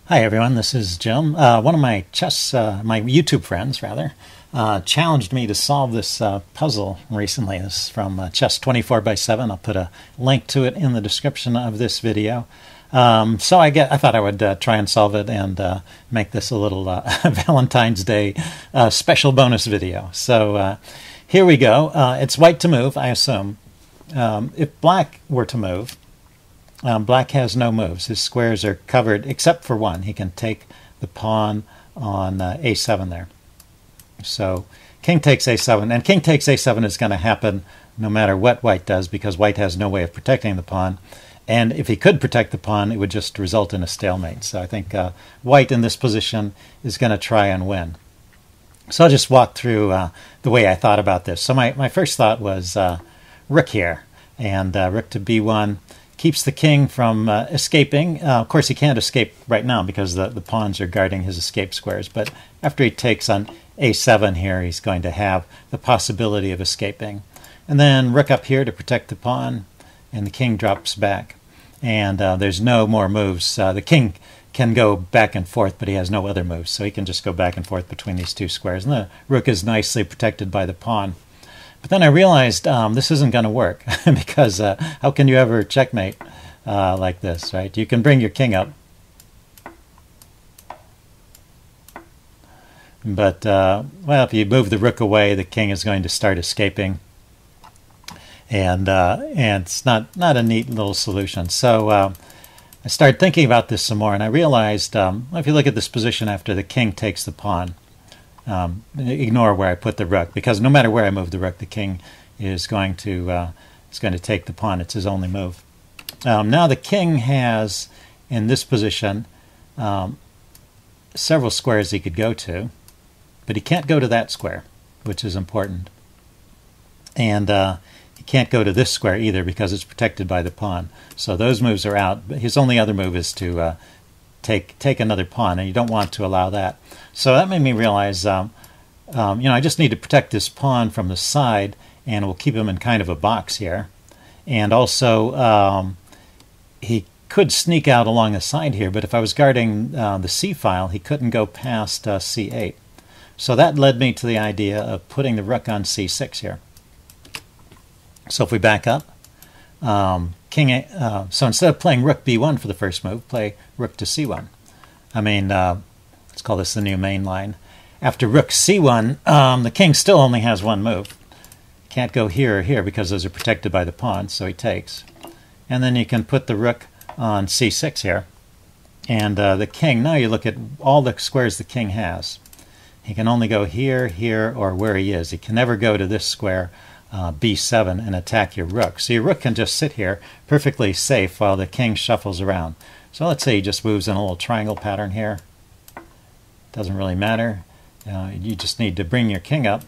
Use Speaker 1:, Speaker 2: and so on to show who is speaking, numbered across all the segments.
Speaker 1: Hi everyone, this is Jim. One of my my YouTube friends rather, challenged me to solve this puzzle recently. This is from Chess24x7. I'll put a link to it in the description of this video. So I thought I would try and solve it and make this a little Valentine's Day special bonus video. So here we go. It's white to move, I assume. If black were to move, black has no moves. His squares are covered except for one. He can take the pawn on a7 there. So king takes a7, and king takes a7 is going to happen no matter what white does, because white has no way of protecting the pawn. And if he could protect the pawn, it would just result in a stalemate. So I think white in this position is going to try and win. So I'll just walk through the way I thought about this. So my first thought was rook here, and rook to b1. Keeps the king from escaping. Of course, he can't escape right now because the pawns are guarding his escape squares. But after he takes on a7 here, he's going to have the possibility of escaping. And then rook up here to protect the pawn, and the king drops back. And there's no more moves. The king can go back and forth, but he has no other moves. So he can just go back and forth between these two squares. And the rook is nicely protected by the pawn. But then I realized this isn't going to work because how can you ever checkmate like this, right? You can bring your king up, but well, if you move the rook away, the king is going to start escaping, and it's not a neat little solution. So I started thinking about this some more, and I realized if you look at this position after the king takes the pawn. Ignore where I put the rook, because no matter where I move the rook, the king is going to take the pawn. It's his only move. Now the king has, in this position, several squares he could go to, but he can't go to that square, which is important. And he can't go to this square either because it's protected by the pawn. So those moves are out. His only other move is to take another pawn, and you don't want to allow that. So that made me realize, I just need to protect this pawn from the side, and we'll keep him in kind of a box here. And also, he could sneak out along the side here, but if I was guarding the c file, he couldn't go past c8. So that led me to the idea of putting the rook on c6 here. So if we back up, so instead of playing rook b1 for the first move, play rook to c1. Let's call this the new main line. After rook c1, the king still only has one move. Can't go here or here because those are protected by the pawn, so he takes. And then you can put the rook on c6 here. And the king, now you look at all the squares the king has. He can only go here, here, or where he is. He can never go to this square, b7, and attack your rook. So your rook can just sit here perfectly safe while the king shuffles around. So let's say he just moves in a little triangle pattern here. Doesn't really matter. You just need to bring your king up.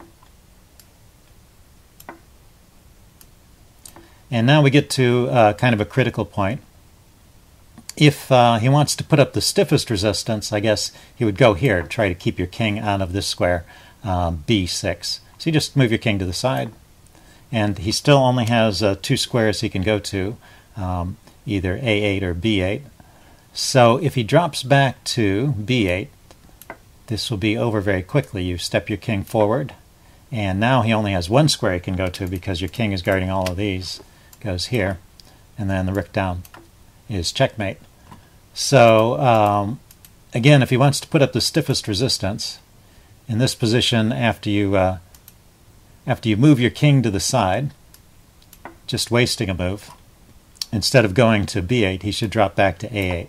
Speaker 1: And now we get to kind of a critical point. If he wants to put up the stiffest resistance, I guess he would go here to try to keep your king out of this square, b6. So you just move your king to the side. And he still only has two squares he can go to, either a8 or b8. So if he drops back to b8, this will be over very quickly. You step your king forward, and now he only has one square he can go to because your king is guarding all of these. Goes here, and then the rook down is checkmate. So again, if he wants to put up the stiffest resistance, in this position, after you move your king to the side, just wasting a move, instead of going to b8, he should drop back to a8.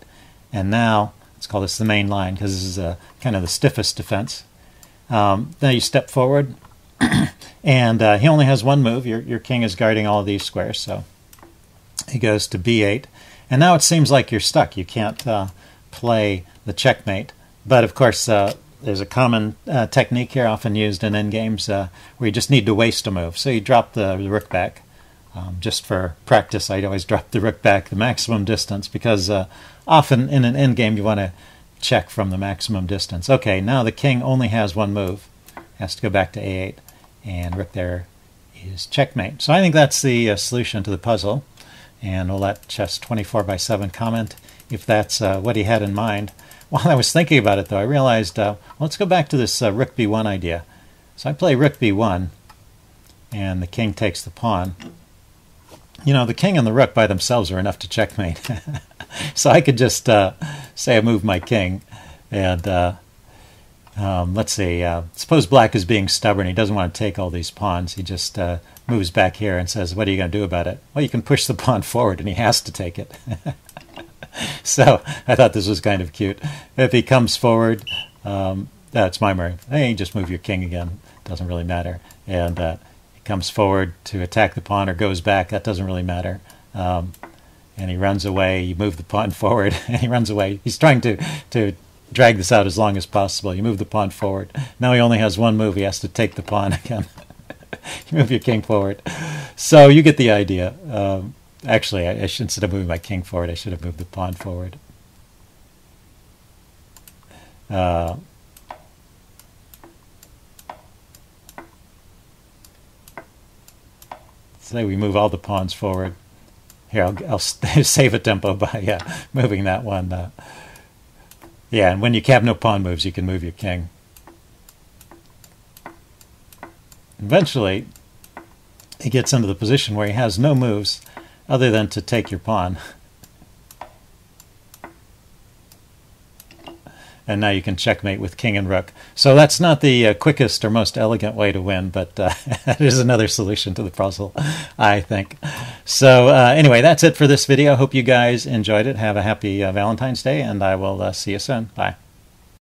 Speaker 1: And now, let's call this the main line because this is kind of the stiffest defense. Now you step forward, and he only has one move. Your king is guarding all of these squares, so he goes to b8. And now it seems like you're stuck. You can't play the checkmate. But of course, there's a common technique here, often used in endgames, where you just need to waste a move. So you drop the rook back. Just for practice, I'd always drop the rook back the maximum distance, because often in an endgame you want to check from the maximum distance. Okay, now the king only has one move. Has to go back to a8, and rook there is checkmate. So I think that's the solution to the puzzle, and we'll let Chess24x7 comment if that's what he had in mind. While I was thinking about it, though, I realized, let's go back to this rook b1 idea. So I play rook b1, and the king takes the pawn. You know, the king and the rook by themselves are enough to checkmate. So I could just say I move my king, and let's see, suppose black is being stubborn. He doesn't want to take all these pawns. He just moves back here and says, what are you going to do about it? Well, you can push the pawn forward, and he has to take it. So I thought this was kind of cute. If he comes forward, that's my move. Hey, just move your king again. Doesn't really matter. And he comes forward to attack the pawn or goes back. That doesn't really matter. And he runs away. You move the pawn forward, and he runs away. He's trying to drag this out as long as possible. You move the pawn forward. Now he only has one move. He has to take the pawn again. You move your king forward. So you get the idea. Actually, I should, instead of moving my king forward, I should have moved the pawn forward. Say we move all the pawns forward. Here, I'll save a tempo by moving that one. Yeah, and when you have no pawn moves, you can move your king. Eventually, he gets into the position where he has no moves other than to take your pawn. And now you can checkmate with king and rook. So that's not the quickest or most elegant way to win, but that is another solution to the puzzle, I think. So anyway, that's it for this video. Hope you guys enjoyed it. Have a happy Valentine's Day, and I will see you soon. Bye.